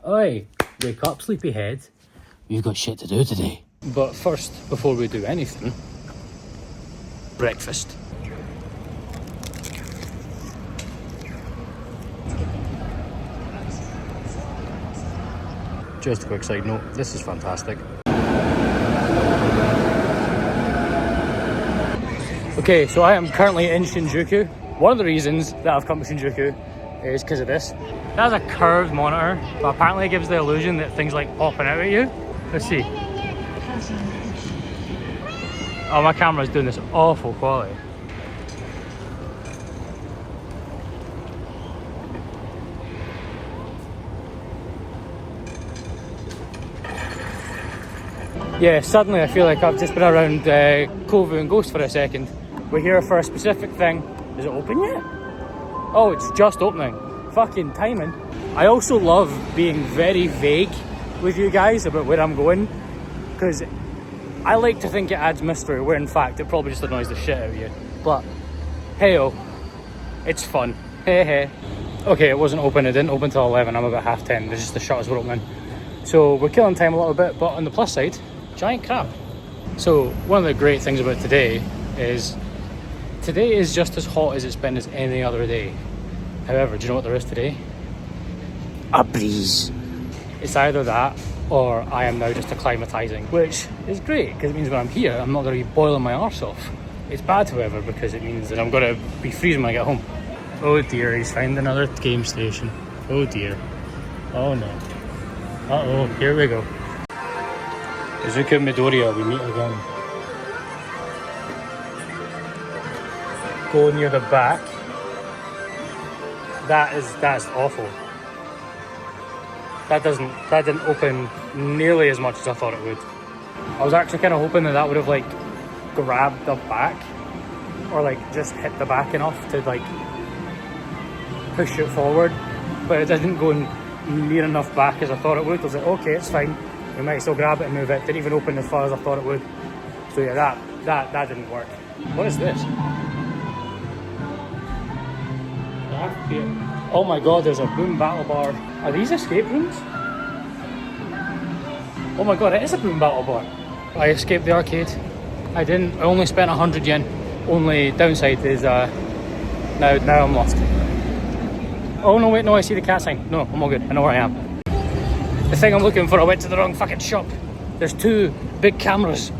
Oi, wake up, sleepyhead. You've got shit to do today. But first, before we do anything, breakfast. Just a quick side note, this is fantastic. Okay, so I am currently in Shinjuku. One of the reasons that I've come to Shinjuku is because of this. That has a curved monitor, but apparently it gives the illusion that things like popping out at you. Let's see. Oh, my camera's doing this awful quality. Yeah, suddenly I feel like I've just been around Kovu and Ghost for a second. We're here for a specific thing. Is it open yet? Oh, it's just opening. Fucking timing. I also love being very vague with you guys about where I'm going, because I like to think it adds mystery, where in fact it probably just annoys the shit out of you. But hey-oh, it's fun. Hey hey. Okay, it wasn't open. It didn't open till 11. I'm about 10:30. There's just the shutters were opening. So we're killing time a little bit, but on the plus side, giant crab. So one of the great things about today is just as hot as it's been as any other day. However, do you know what there is today? A breeze. It's either that or I am now just acclimatizing, which is great because it means when I'm here I'm not going to be boiling my arse off. It's bad, however, because it means that I'm going to be freezing when I get home. Oh dear, he's found another game station. Oh dear. Oh no. Uh-oh, here we go. Izuku Midoriya, we meet again. Go near the back. That's awful. That didn't open nearly as much as I thought it would. I was actually kind of hoping that would have like grabbed the back, or like just hit the back enough to like push it forward, but it didn't go near enough back as I thought it would. I was like, okay, it's fine. We might still grab it and move it. Didn't even open as far as I thought it would. So yeah, that didn't work. What is this? Oh my god, there's a boom battle bar. Are these escape rooms? Oh my god, it is a boom battle bar. I escaped the arcade. I didn't. I only spent 100 yen. Only downside is now I'm lost. Oh no, wait, no, I see the cat sign. No, I'm all good. I know where I am. The thing I'm looking for, I went to the wrong fucking shop. There's two big cameras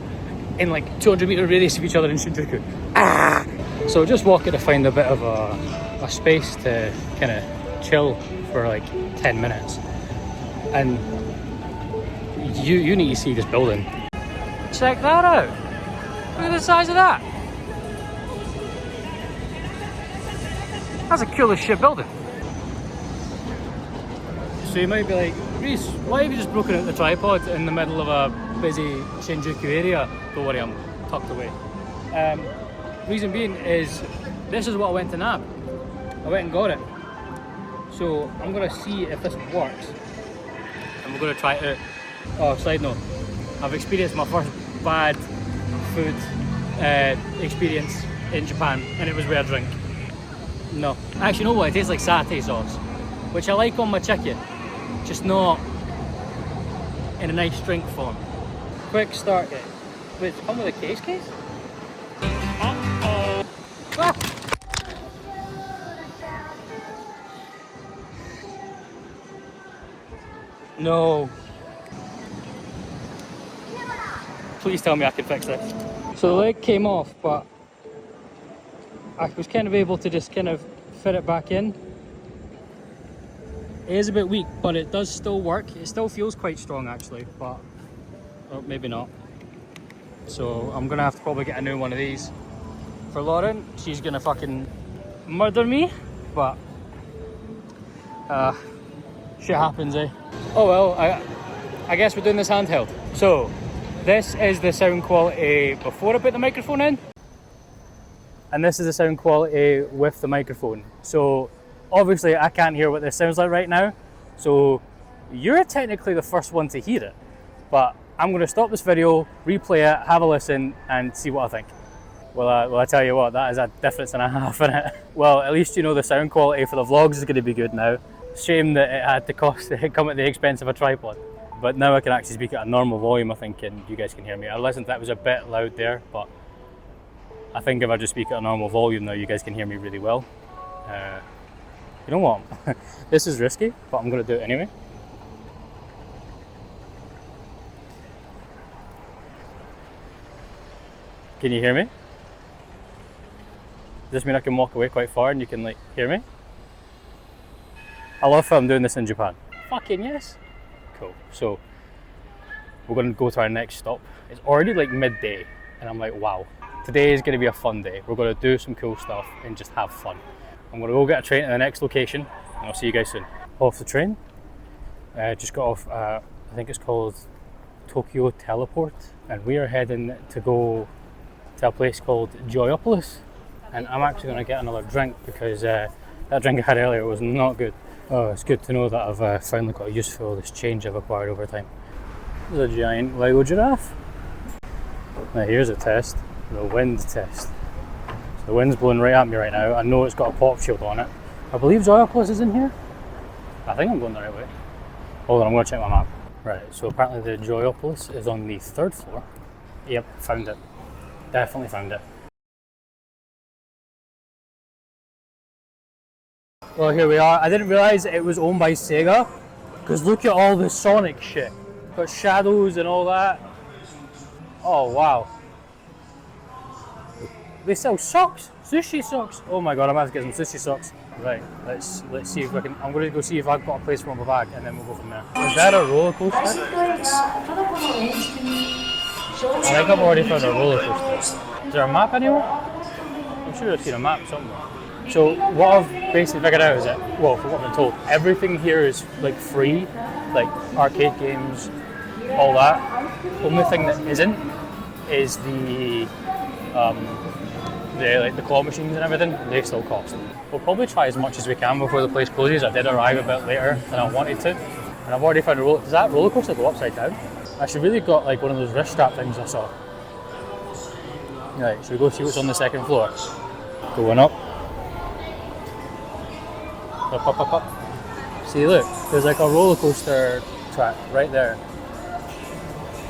in like 200 meter radius of each other in Shinjuku. Ah! So just walking to find a bit of a space to kind of chill for like 10 minutes. And you need to see this building. Check that out. Look at the size of that. That's a cool as shit building. So you might be like, Reese, why have you just broken out the tripod in the middle of a busy Shinjuku area? Don't worry, I'm tucked away. Reason being is, this is what I went to nab. I went and got it. So I'm gonna see if this works. And we're gonna try it out. Oh, side note, I've experienced my first bad food experience in Japan, and it was with a drink. No. Actually, you know what? It tastes like satay sauce, which I like on my chicken. Just not in a nice drink form. Quick start kit. Wait, does it come with a case? Uh-oh. Ah! No. Please tell me I can fix this. So the leg came off, but I was kind of able to just kind of fit it back in. It is a bit weak, but it does still work. It still feels quite strong actually, but maybe not. So I'm gonna have to probably get a new one of these. For Lauren, she's gonna fucking murder me, but shit happens, eh? Oh well, I guess we're doing this handheld. So this is the sound quality before I put the microphone in, and this is the sound quality with the microphone. So obviously I can't hear what this sounds like right now, so you're technically the first one to hear it, but I'm going to stop this video, replay it, have a listen and see what I think. Well, I tell you what, that is a difference and a half in it. Well, at least you know the sound quality for the vlogs is going to be good now. Shame that it had to cost, it come at the expense of a tripod. But now I can actually speak at a normal volume, I think, and you guys can hear me. I listened, that was a bit loud there, but I think if I just speak at a normal volume now, you guys can hear me really well. You know what? This is risky, but I'm going to do it anyway. Can you hear me? Does this mean I can walk away quite far and you can like hear me? I love how I'm doing this in Japan. Fucking yes. Cool. So we're going to go to our next stop. It's already like midday and I'm like, wow, today is going to be a fun day. We're going to do some cool stuff and just have fun. I'm going to go get a train to the next location and I'll see you guys soon. Off the train. Just got off, I think it's called Tokyo Teleport, and we are heading to go to a place called Joyopolis, and I'm actually going to get another drink because that drink I had earlier was not good. Oh, it's good to know that I've finally got a use for all this change I've acquired over time. There's a giant Lego giraffe. Now here's a test, the wind test. So the wind's blowing right at me right now. I know it's got a pop shield on it. I believe Joyopolis is in here. I think I'm going the right way. Hold on, I'm going to check my map. Right, so apparently the Joyopolis is on the 3rd floor. Yep, found it. Definitely found it. Well, here we are. I didn't realise it was owned by Sega, because look at all the Sonic shit. Got shadows and all that. Oh, wow. They sell socks, sushi socks. Oh my god, I'm about to get some sushi socks. Right, let's see if I can. I'm going to go see if I've got a place for my bag, and then we'll go from there. Is that a roller coaster? I think I've already found a roller coaster. Is there a map anywhere? I'm sure I've seen a map somewhere. So what I've basically figured out is that, well, from what I've been told, everything here is like free, like arcade games, all that. The only thing that isn't is the claw machines and everything. They still cost. We'll probably try as much as we can before the place closes. I did arrive a bit later than I wanted to, and I've already found a roller. Does that roller coaster go upside down? I should really got like one of those wrist strap things I saw. Right, should we go see what's on the 2nd floor? Going up. Up. See, look, there's like a roller coaster track right there.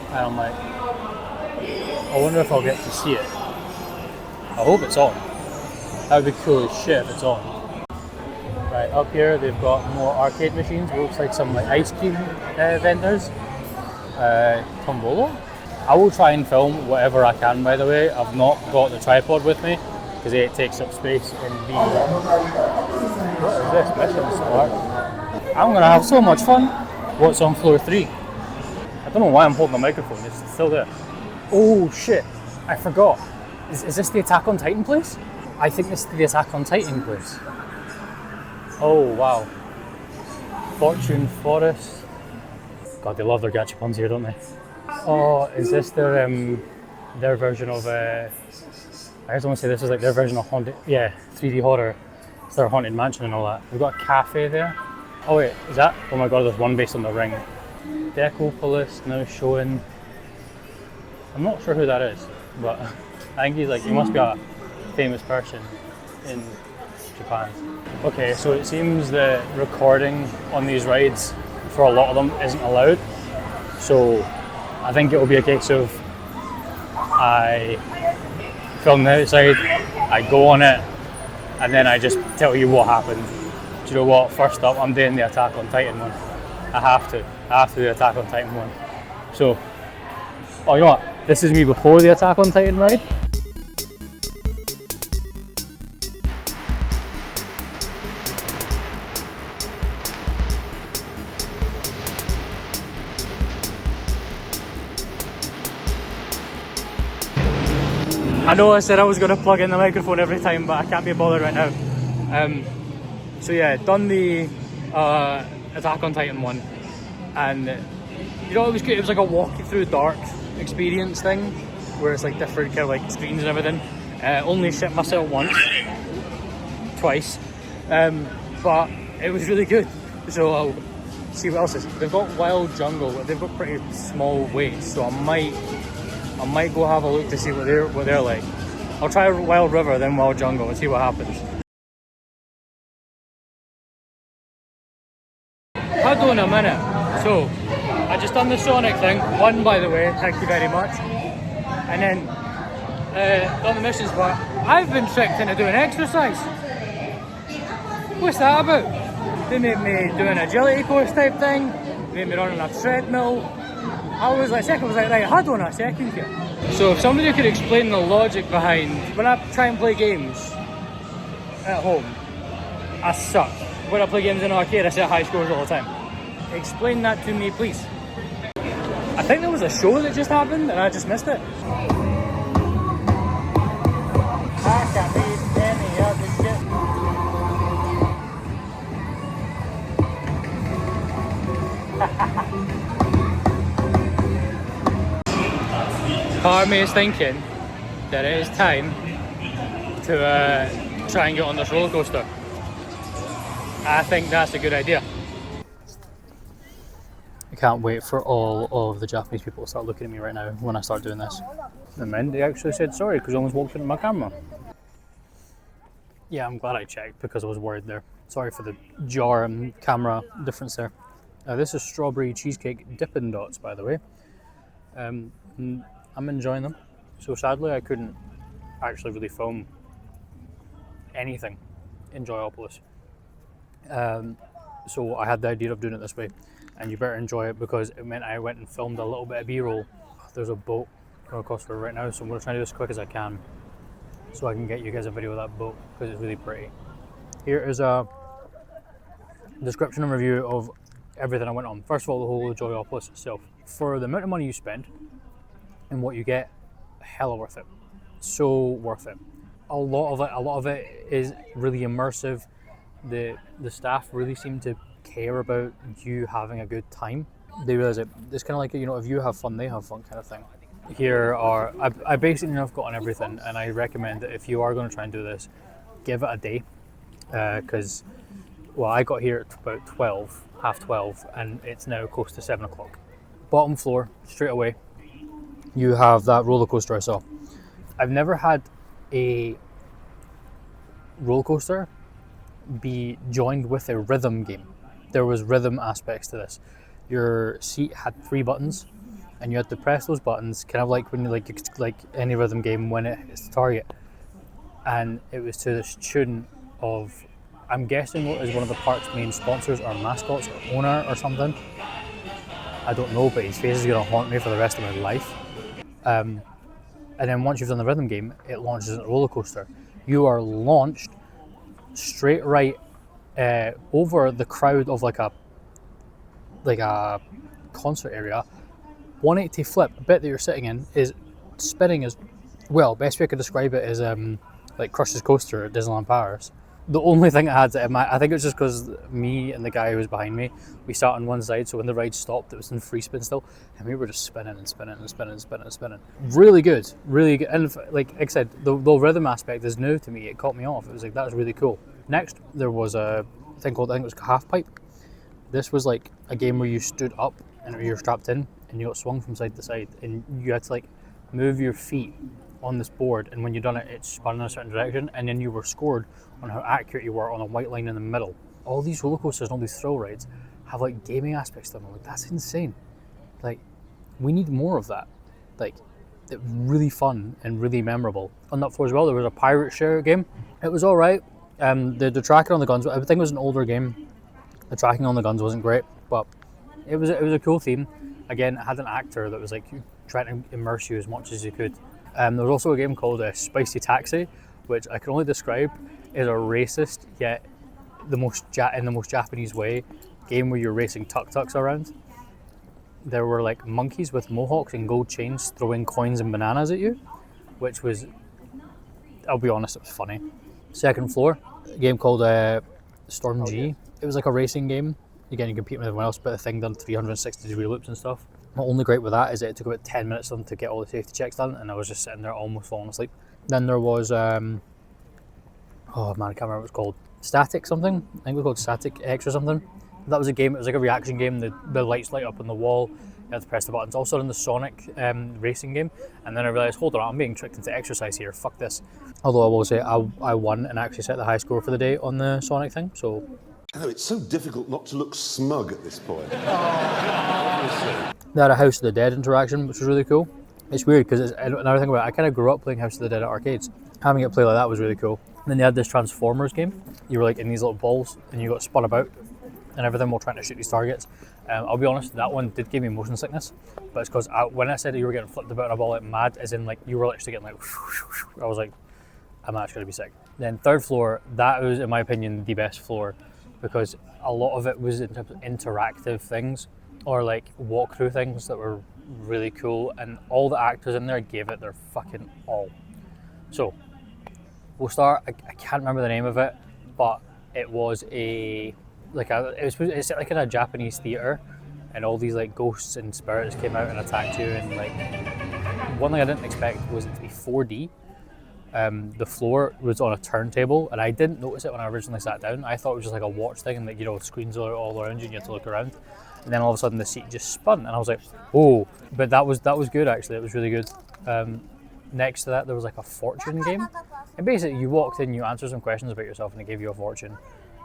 And I'm like, I wonder if I'll get to see it. I hope it's on. That would be cool as shit if it's on. Right, up here they've got more arcade machines. It looks like some like ice cream vendors. Tombola. I will try and film whatever I can, by the way. I've not got the tripod with me because it takes up space in the... What is this? Mission start. I'm going to have so much fun. What's on floor 3? I don't know why I'm holding the microphone, it's still there. Oh shit, I forgot. Is this the Attack on Titan place? I think this is the Attack on Titan place. Oh wow. Fortune Forest. God, they love their gachapons here, don't they? Oh, is this their version of I just want to say this is like their version of haunted, 3D horror. It's their haunted mansion and all that. We've got a cafe there. Oh wait, is that? Oh my god, there's one based on the Ring. Decopolis now showing. I'm not sure who that is, but I think he must be a famous person in Japan. Okay, so it seems the recording on these rides for a lot of them isn't allowed. So I think it will be a case of I film the outside, I go on it, and then I just tell you what happened. Do you know what? First up, I'm doing the Attack on Titan one. I have to do the Attack on Titan one. So, oh, you know what? This is me before the Attack on Titan ride. I know I said I was going to plug in the microphone every time, but I can't be bothered right now. So yeah, done the Attack on Titan one, and you know, it was good. It was like a walk you through dark experience thing, where it's like different kind of like screens and everything. Only shit myself twice, but it was really good. So I'll see what else is. They've got Wild Jungle, but they've got pretty small waits, so I might go have a look to see what they're like. I'll try Wild River, then Wild Jungle, and see what happens. I don't know a minute. So, I just done the Sonic thing, won by the way, thank you very much. And then, done the missions, but I've been tricked into doing exercise. What's that about? They made me do an agility course type thing, made me run on a treadmill. I was like, right, hold on a second here. So if somebody could explain the logic behind, when I try and play games at home, I suck. When I play games in an arcade, I set high scores all the time. Explain that to me, please. I think there was a show that just happened and I just missed it. I can't read any of this shit. Part of me is thinking that it is time to try and get on this roller coaster. I think that's a good idea. I can't wait for all of the Japanese people to start looking at me right now when I start doing this. And then they actually said sorry because I almost walked into my camera. Yeah, I'm glad I checked because I was worried there. Sorry for the jar and camera difference there. This is strawberry cheesecake Dippin' Dots, by the way. I'm enjoying them. So sadly I couldn't actually really film anything in Joyopolis. So I had the idea of doing it this way, and you better enjoy it because it meant I went and filmed a little bit of B-roll. There's a boat going across the river right now, so I'm going to try to do this as quick as I can so I can get you guys a video of that boat because it's really pretty. Here is a description and review of everything I went on. First of all, the whole Joyopolis itself. For the amount of money you spend and what you get, hella worth it. So worth it. A lot of it is really immersive. The staff really seem to care about you having a good time. They realize it's kind of like, you know, if you have fun, they have fun kind of thing. Here are, I basically have gotten everything, and I recommend that if you are going to try and do this, give it a day. Because, well, I got here at about 12, half 12, and it's now close to 7 o'clock. Bottom floor, straight away, you have that roller coaster I saw. I've never had a roller coaster be joined with a rhythm game. There was rhythm aspects to this. Your seat had 3 buttons, and you had to press those buttons, kind of like when you like any rhythm game when it hits the target. And it was to this tune of, I'm guessing what is one of the park's main sponsors or mascots or owner or something. I don't know, but his face is going to haunt me for the rest of my life. And then once you've done the rhythm game, it launches into a roller coaster. You are launched straight right over the crowd of like a concert area. 180 flip, the bit that you're sitting in is spinning as well. Best way I could describe it is like Crush's Coaster at Disneyland Paris. The only thing I had to I think it was just because me and the guy who was behind me, we sat on one side, so when the ride stopped, it was in free spin still, and we were just spinning and spinning and spinning and spinning and spinning. Really good, really good. And like I said, the rhythm aspect is new to me. It caught me off. It was like, that was really cool. Next, there was a thing called, I think it was half pipe. This was like a game where you stood up and you're strapped in, and you got swung from side to side, and you had to like move your feet on this board, and when you done it, it spun in a certain direction, and then you were scored on how accurate you were on a white line in the middle. All these roller coasters and all these thrill rides have like gaming aspects to them. Like, that's insane. Like, we need more of that. Like, it's really fun and really memorable. On that floor as well, there was a pirate share game. It was all right. The tracking on the guns, I think it was an older game. The tracking on the guns wasn't great, but it was a cool theme. Again, it had an actor that was like trying to immerse you as much as you could. There was also a game called Spicy Taxi, which I can only describe as a racist, yet in the most Japanese way, game where you're racing tuk-tuks around. There were like monkeys with mohawks and gold chains throwing coins and bananas at you, which was, I'll be honest, it was funny. Second floor, a game called Storm G. It was like a racing game. Again, you compete with everyone else, but the thing done 360-degree loops and stuff. Not only great with that is that it took about 10 minutes for them to get all the safety checks done, and I was just sitting there almost falling asleep. Then there was, oh man, I can't remember what it was called. Static something? I think it was called Static X or something. That was a game, it was like a reaction game. The lights light up on the wall, you had to press the buttons. Also in the Sonic racing game, and then I realised, hold on, I'm being tricked into exercise here, fuck this. Although I will say, I won and actually set the high score for the day on the Sonic thing, so I know, it's so difficult not to look smug at this point. They had a House of the Dead interaction, which was really cool. It's weird because another thing about it, I kind of grew up playing House of the Dead at arcades. Having it play like that was really cool. And then they had this Transformers game. You were like in these little balls and you got spun about and everything while trying to shoot these targets. I'll be honest, that one did give me motion sickness, but it's because when I said that you were getting flipped about in a ball like mad, as in like you were literally getting like, I was like, I'm actually going to be sick. Then third floor, that was in my opinion the best floor because a lot of it was in terms of interactive things or like walkthrough things that were really cool, and all the actors in there gave it their fucking all. So we'll start. I can't remember the name of it, but it was it's like in a Japanese theater, and all these like ghosts and spirits came out and attacked you. And like one thing I didn't expect was it to be 4D. The floor was on a turntable, and I didn't notice it when I originally sat down. I thought it was just like a watch thing, and like screens are all around you, and you have to look around. And then all of a sudden the seat just spun, and I was like, oh! But that was good actually. It was really good. Next to that, there was like a fortune game, and basically you walked in, you answered some questions about yourself, and they gave you a fortune.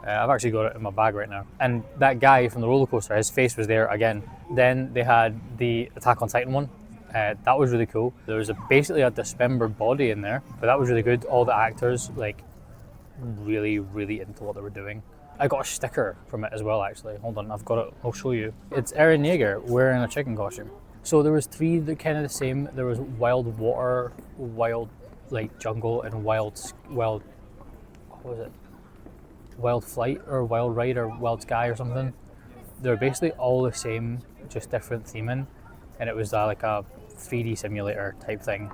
I've actually got it in my bag right now. And that guy from the roller coaster, his face was there again. Then they had the Attack on Titan one. That was really cool. There was basically a dismembered body in there, but that was really good. All the actors like really, really into what they were doing. I got a sticker from it as well actually. Hold on, I've got it. I'll show you. It's Eren Yeager wearing a chicken costume. So there was three that kind of the same. There was wild water, wild like jungle, and wild what was it? Wild flight or wild ride or wild sky or something. They're basically all the same, just different theming, and it was like a 3D simulator type thing,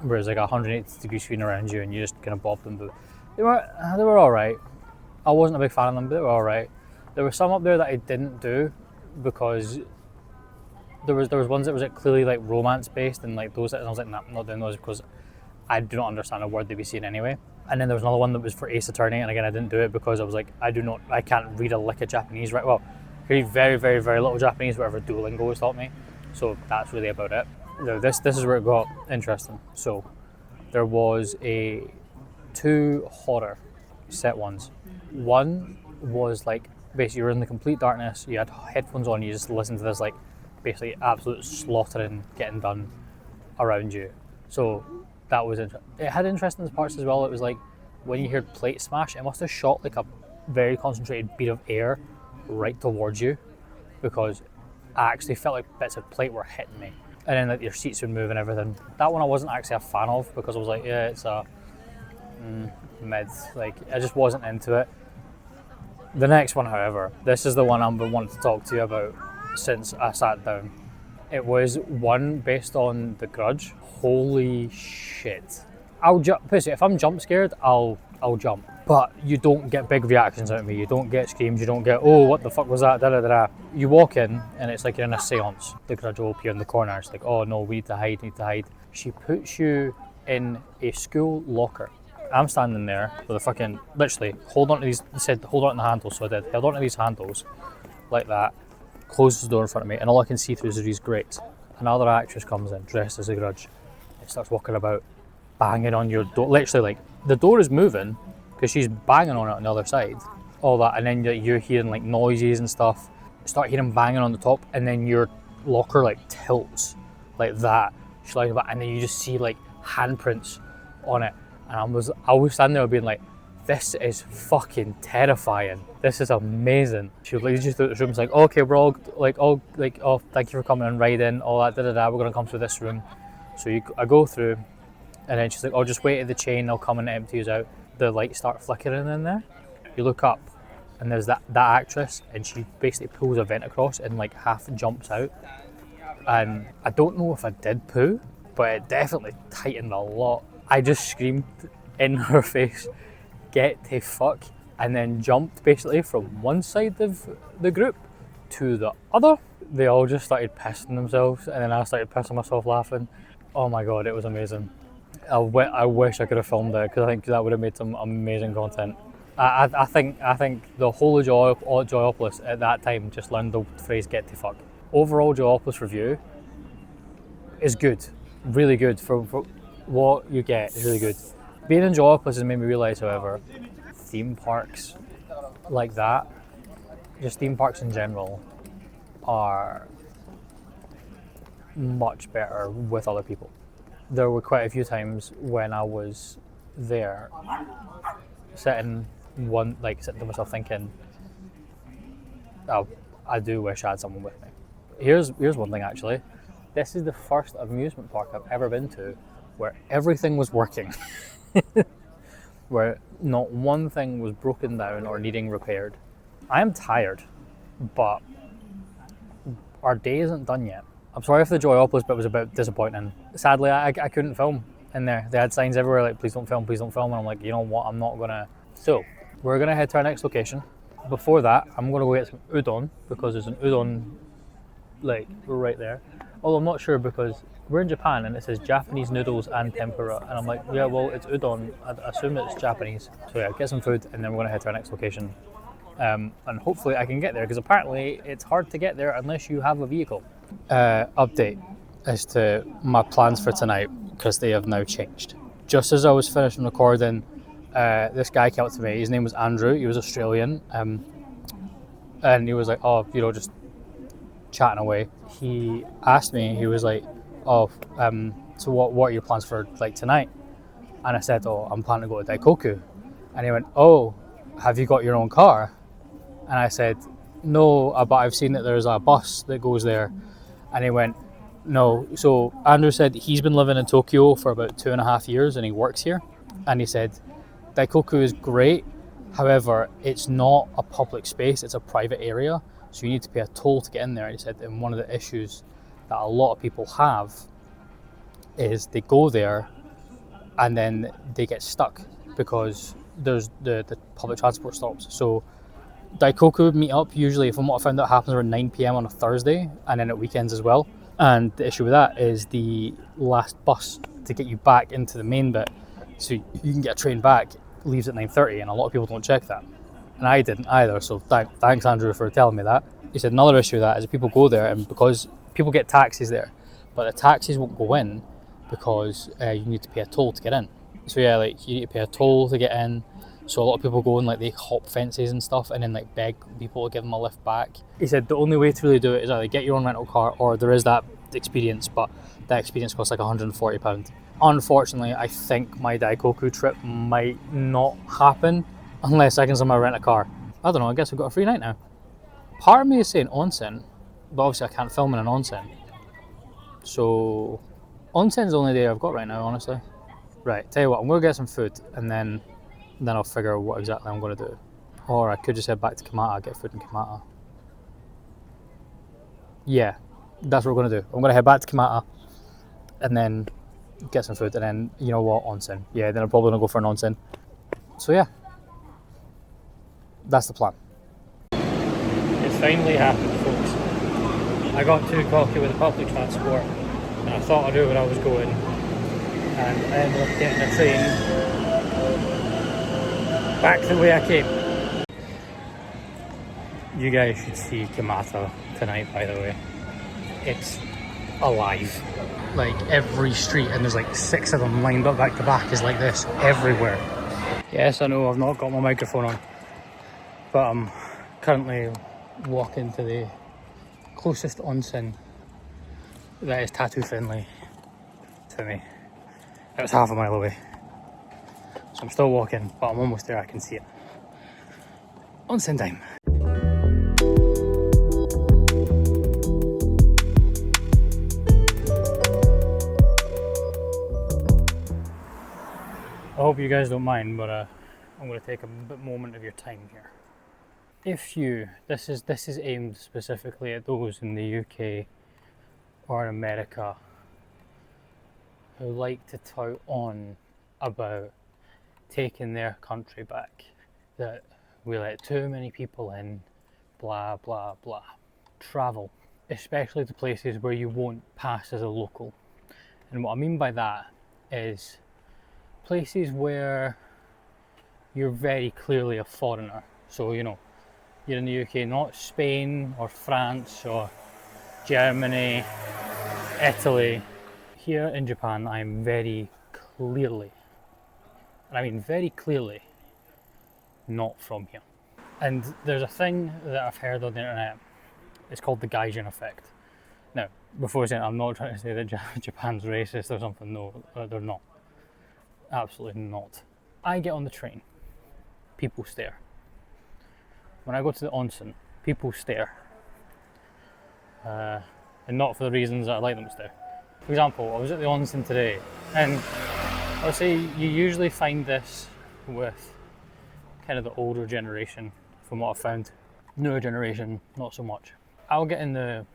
where it's like a 180-degree screen around you, and you just kind of bob them. But they were all right. I wasn't a big fan of them, but they were all right. There were some up there that I didn't do because there was ones that was like clearly like romance based, and like those, and I was like, nah, I'm not doing those because I do not understand a word they'd be saying anyway. And then there was another one that was for Ace Attorney, and again I didn't do it because I was like, I can't read a lick of Japanese, right? Well, I read very, very, very little Japanese, whatever Duolingo has taught me. So that's really about it. This is where it got interesting. So there was two horror set ones. One was like basically you're in the complete darkness, you had headphones on, you just listen to this like basically absolute slaughtering getting done around you. So that was interesting. It had interesting parts as well. It was like when you heard plate smash, it must have shot like a very concentrated bead of air right towards you, because I actually felt like bits of plate were hitting me, and then like your seats would move and everything. That one I wasn't actually a fan of because I was like, yeah, it's a mid. Like I just wasn't into it. The next one, however, this is the one I've been wanting to talk to you about since I sat down. It was one based on The Grudge. Holy shit! I'll jump. If I'm jump scared, I'll jump. But you don't get big reactions out of me. You don't get screams. You don't get, oh, what the fuck was that? Da da da. You walk in and it's like you're in a seance. The Grudge will appear in the corner. It's like, oh no, we need to hide. She puts you in a school locker. I'm standing there with a fucking, literally, hold on to these, said hold on to the handles, so I did. Held on to these handles, like that, closes the door in front of me, and all I can see through is these grates. Another actress comes in, dressed as a Grudge, and starts walking about, banging on your door, literally like, the door is moving, because she's banging on it on the other side, all that, and then you're hearing like noises and stuff, start hearing banging on the top, and then your locker like tilts, like that, sliding back, and then you just see like handprints on it. And I was standing there being like, this is fucking terrifying. This is amazing. She leads you through the room. It's like, okay, we're all like, oh, thank you for coming and riding, all that, We're gonna come through this room. So I go through, and then she's like, oh, just wait at the chain. I'll come and empty us out. The lights start flickering in there. You look up, and there's that actress, and she basically pulls a vent across and like half jumps out. And I don't know if I did poo, but it definitely tightened a lot. I just screamed in her face, get the fuck, and then jumped basically from one side of the group to the other. They all just started pissing themselves, and then I started pissing myself laughing. Oh my god, it was amazing. I wish I could have filmed it, because I think that would have made some amazing content. I think the whole of Joyopolis at that time just learned the phrase get the fuck. Overall Joyopolis review is good, really good for what you get is really good. Being in Joyopolis has made me realise, however, theme parks like that just theme parks in general are much better with other people. There were quite a few times when I was there sitting to myself thinking, oh, I do wish I had someone with me. Here's one thing actually. This is the first amusement park I've ever been to where everything was working. Where not one thing was broken down or needing repaired. I am tired, but our day isn't done yet. I'm sorry if the Joyopolis bit was a bit disappointing. Sadly, I couldn't film in there. They had signs everywhere like, please don't film, and I'm like, you know what, I'm not gonna. So, we're gonna head to our next location. Before that, I'm gonna go get some udon, because there's an udon, like, right there. Although I'm not sure, because we're in Japan and it says Japanese noodles and tempura, and I'm like, yeah, well, it's udon, I assume it's Japanese. So yeah, get some food and then we're gonna head to our next location. And hopefully I can get there, because apparently it's hard to get there unless you have a vehicle. Update as to my plans for tonight, because they have now changed. Just as I was finishing recording, this guy came up to me. His name was Andrew. He was Australian, and he was like, oh, you know, just chatting away. He asked me, he was like, oh, so what are your plans for like tonight? And I said, oh, I'm planning to go to Daikoku. And he went, oh, have you got your own car? And I said, no, but I've seen that there's a bus that goes there. And he went, no. So Andrew said he's been living in Tokyo for about 2.5 years and he works here. And he said, Daikoku is great. However, it's not a public space, it's a private area. So you need to pay a toll to get in there. And he said, and one of the issues that a lot of people have is they go there and then they get stuck because there's the public transport stops. So Daikoku meet up usually, from what I found out, happens around 9 p.m. on a Thursday, and then at weekends as well. And the issue with that is the last bus to get you back into the main bit, so you can get a train back, leaves at 9:30, and a lot of people don't check that. And I didn't either, so thanks Andrew for telling me that. He said another issue with that is that people go there, and because people get taxis there, but the taxis won't go in because you need to pay a toll to get in. So yeah, like you need to pay a toll to get in. So a lot of people go and like they hop fences and stuff and then like beg people to give them a lift back. He said the only way to really do it is either get your own rental car, or there is that experience, but that experience costs like £140. Unfortunately, I think my Daikoku trip might not happen unless I can somehow rent a car. I don't know, I guess we've got a free night now. Part of me is saying onsen, but obviously I can't film in an onsen. So onsen's the only day I've got right now, honestly. Right, tell you what, I'm going to get some food and then I'll figure out what exactly I'm going to do. Or I could just head back to Kamata, get food in Kamata. Yeah, that's what we're going to do. I'm going to head back to Kamata and then get some food, and then, you know what, onsen. Yeah, then I'm probably going to go for an onsen. So yeah, that's the plan. It's finally happened, folks. I got too cocky with the public transport and I thought I knew where I was going, and I ended up getting a train back the way I came. You guys should see Kamata tonight, by the way. It's alive. Like every street, and there's like 6 of them lined up back to back, is like this everywhere. Yes, I know I've not got my microphone on, but I'm currently walking to the closest onsen that is tattoo friendly to me. It was half a mile away. So I'm still walking, but I'm almost there, I can see it. Onsen time. I hope you guys don't mind, but I'm going to take a moment of your time here. If this is aimed specifically at those in the UK or in America who like to tout on about taking their country back, that we let too many people in, blah blah blah. Travel, especially to places where you won't pass as a local. And what I mean by that is places where you're very clearly a foreigner. So, you know, you're in the UK, not Spain or France or Germany, Italy. Here in Japan, I'm very clearly, and I mean very clearly, not from here. And there's a thing that I've heard on the internet. It's called the Gaijin effect. Now, before saying, I'm not trying to say that Japan's racist or something. No, they're not. Absolutely not. I get on the train. People stare. When I go to the onsen, people stare. And not for the reasons that I like them to stare. For example, I was at the onsen today, and I'll say you usually find this with kind of the older generation, from what I've found. Newer generation, not so much. I'll get in the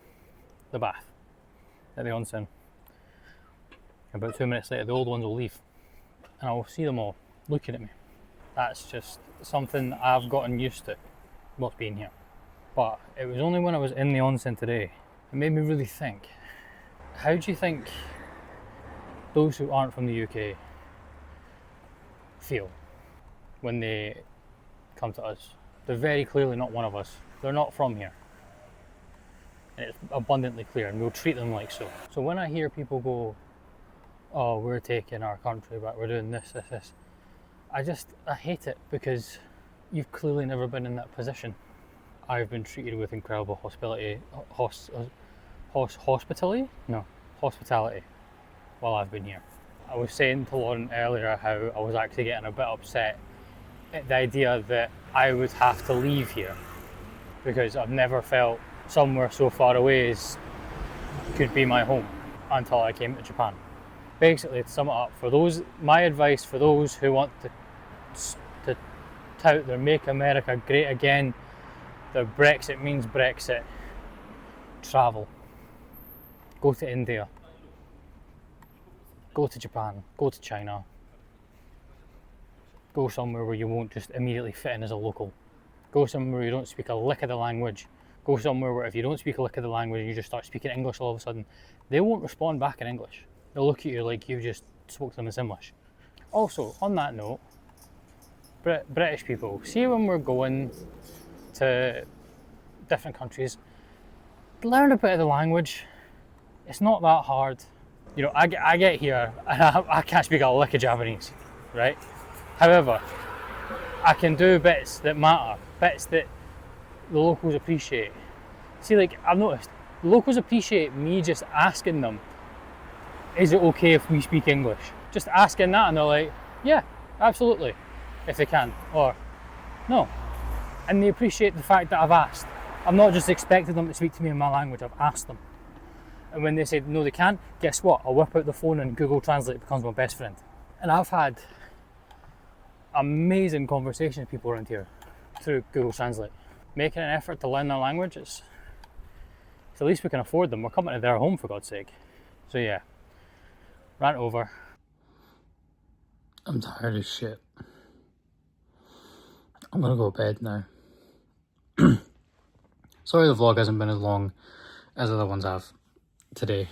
bath at the onsen. About 2 minutes later, the old ones will leave, and I'll see them all looking at me. That's just something I've gotten used to, not being here. But it was only when I was in the onsen today, it made me really think. How do you think those who aren't from the UK feel when they come to us? They're very clearly not one of us. They're not from here. And it's abundantly clear, and we'll treat them like so. So when I hear people go, oh, we're taking our country back, we're doing this, I hate it, because you've clearly never been in that position. I've been treated with incredible hospitality while I've been here. I was saying to Lauren earlier how I was actually getting a bit upset at the idea that I would have to leave here, because I've never felt somewhere so far away as could be my home until I came to Japan. Basically, to sum it up, my advice for those who want to tout their Make America Great Again, their Brexit means Brexit, travel. Go to India. Go to Japan. Go to China. Go somewhere where you won't just immediately fit in as a local. Go somewhere where you don't speak a lick of the language. Go somewhere where if you don't speak a lick of the language and you just start speaking English all of a sudden, they won't respond back in English. They'll look at you like you just spoke to them in Simlish. Also, on that note, British people, see when we're going to different countries, learn a bit of the language. It's not that hard. You know, I get here and I can't speak a lick of Japanese, right? However, I can do bits that matter, bits that the locals appreciate. See, like, I've noticed, the locals appreciate me just asking them, is it okay if we speak English? Just asking that, and they're like, yeah, absolutely, if they can, or no. And they appreciate the fact that I've asked. I'm not just expecting them to speak to me in my language, I've asked them. And when they say no they can't, guess what? I'll whip out the phone and Google Translate becomes my best friend. And I've had amazing conversations with people around here through Google Translate. Making an effort to learn their language, it's the least we can afford them. We're coming to their home, for God's sake. So yeah, rant over. I'm tired as shit. I'm gonna go to bed now. Sorry the vlog hasn't been as long as other ones have today.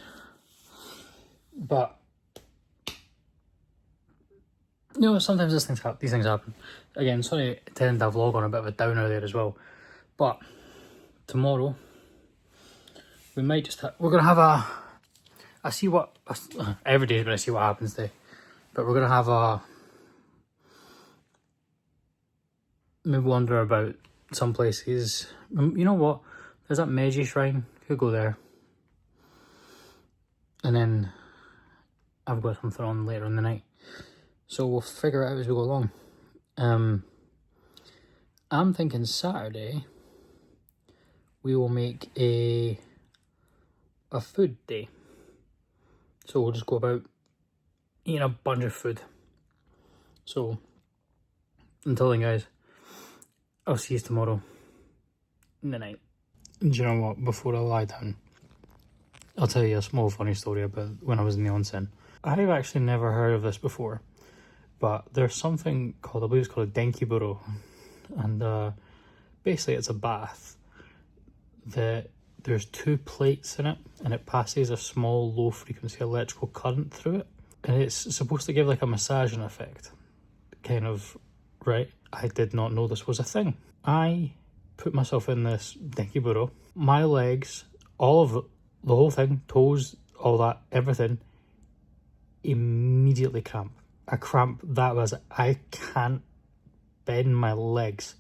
But, you know, sometimes these things happen. Again, sorry to end the vlog on a bit of a downer there as well. But, tomorrow, we might just we're going to have every day is going to see what happens today. But we're going to have maybe wander about some places. You know what? There's that Meiji shrine. Could go there. And then I've got something on later in the night. So we'll figure it out as we go along. I'm thinking Saturday we will make a food day. So we'll just go about eating a bunch of food. So until then, guys, I'll see you tomorrow in the night. Do you know what? Before I lie down, I'll tell you a small funny story about when I was in the onsen. I've actually never heard of this before, but there's something called, I believe it's called a denkiburo, and basically it's a bath that there's 2 plates in it, and it passes a small low frequency electrical current through it, and it's supposed to give like a massaging effect, kind of, right? I did not know this was a thing. I put myself in this denkiburo, my legs, all of it, the whole thing, toes, all that, everything, immediately cramp. A cramp that was, I can't bend my legs.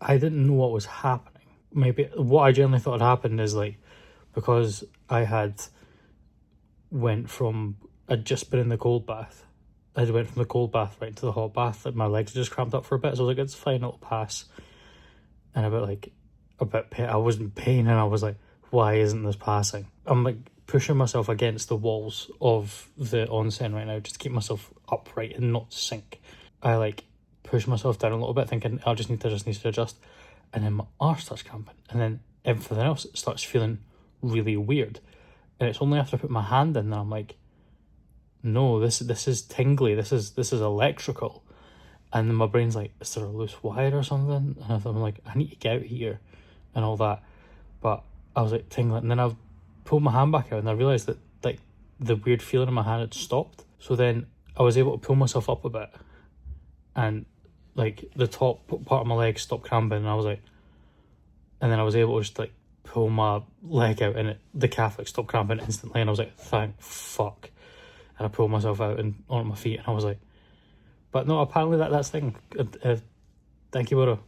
I didn't know what was happening. Maybe what I generally thought had happened is like, because I had I'd just been in the cold bath. I went from the cold bath right into the hot bath, that my legs had just cramped up for a bit. So I was like, it's fine, it'll pass. And I was in pain, and I was like, why isn't this passing? I'm like pushing myself against the walls of the onsen right now just to keep myself upright and not sink. I like push myself down a little bit, thinking I just need to adjust, and then my arse starts cramping, and then everything else starts feeling really weird. And it's only after I put my hand in that I'm like, no, this is tingly, this is electrical. And then my brain's like, is there a loose wire or something? And I'm like, I need to get out here and all that. But I was like tingling, and then I pulled my hand back out, and I realised that like the weird feeling in my hand had stopped. So then I was able to pull myself up a bit, and like the top part of my leg stopped cramping, and I was like, and then I was able to just like pull my leg out, and the calf like stopped cramping instantly, and I was like, thank fuck. And I pulled myself out and onto my feet, and I was like, but no, apparently that's thing. Thank you, Boro.